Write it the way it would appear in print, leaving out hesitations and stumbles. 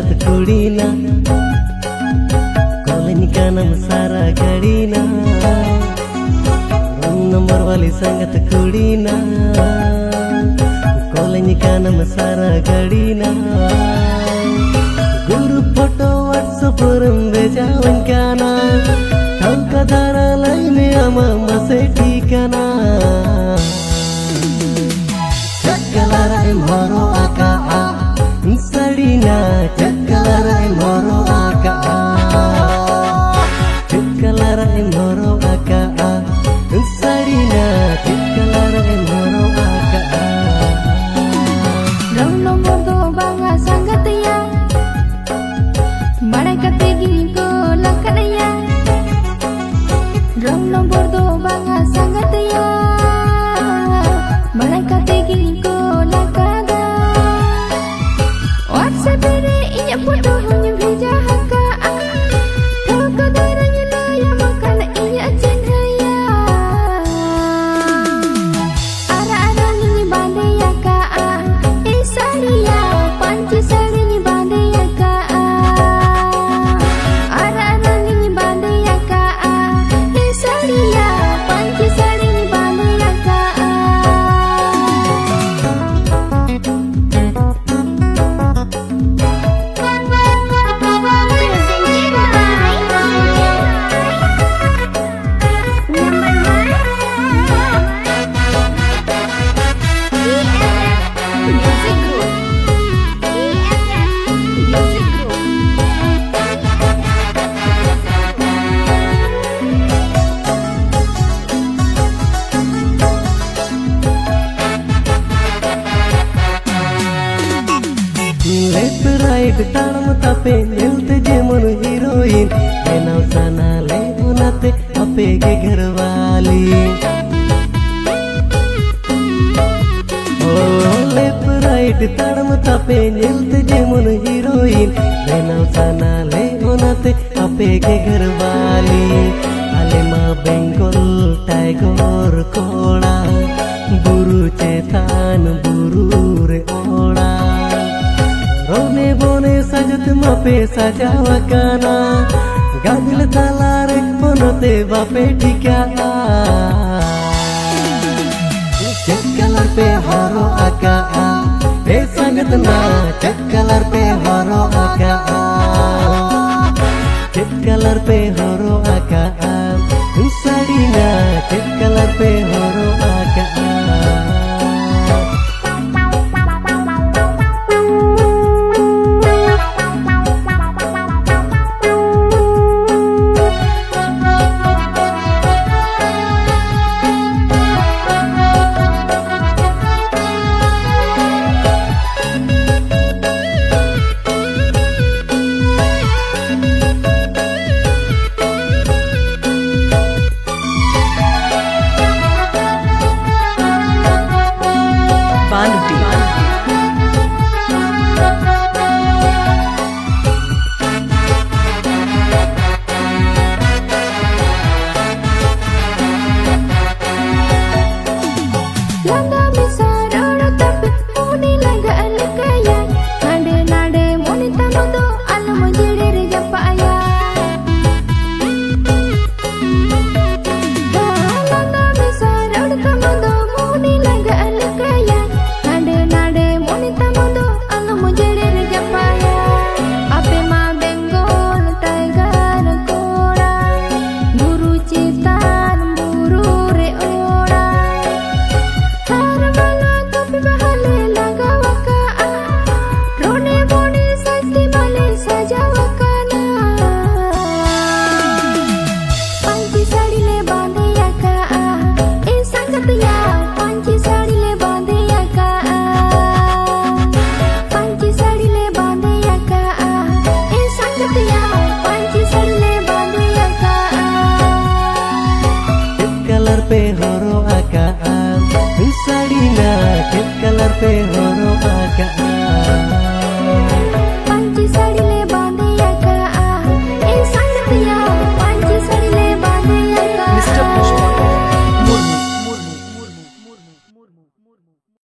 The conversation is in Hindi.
संगत कुड़ीना कॉलेज का नाम सारा गड़ीना नंबर वाली संगत कुड़ीना कॉलेज का नाम सारा गड़ीना गुरु फोटो व्हाट्सएप पर भेजावन काना का दारा लाइन आमा मसे ठिकाना चक्कलारा मोरो आका सड़ीना चक्कलारा मोरो आका चक्कलारा मोरो आका सड़ीना चक्कलारा मोरो आका रौनो मोदो बांगा संगतिया बड़े कते गिनी को लकड़िया रौनो मोदो बांगा संगतिया बड़े कते गिनी को लकड़ा WhatsApp रे इnya foto hanya भेजा haka thoko daranya laya makan inya cinhaya ara-ara ni bande ya ka isariya panci sari ni bande ya ka ara-ara ni bande ya ka isariya panci sari ni bande ya ka left right ताड़म तापे मिलते जेमन हीरोइन बेनाव सना ले उनाते अपे के घरवाली लेफ्ट राइट ताड़म तापे मिलते जेमन हीरोइन बेनाव सना ले उनाते अपे के घरवाली आले मा बेंगल टाइगर कोड़ा बुरु चेतान बुरु रे ओड़ा रोने बोने सजत मापे सजावा काना गादिल तालारे पोनते बापे ठिकाना चक्कलर पे हरो आका ए संगत ना चक्कलर पे हरो आका चक्कलर पे हरो आका सड़ीना चक्कलर पे हरो आका पे हरो आका सड़ीना चक्कलर पे हरो आका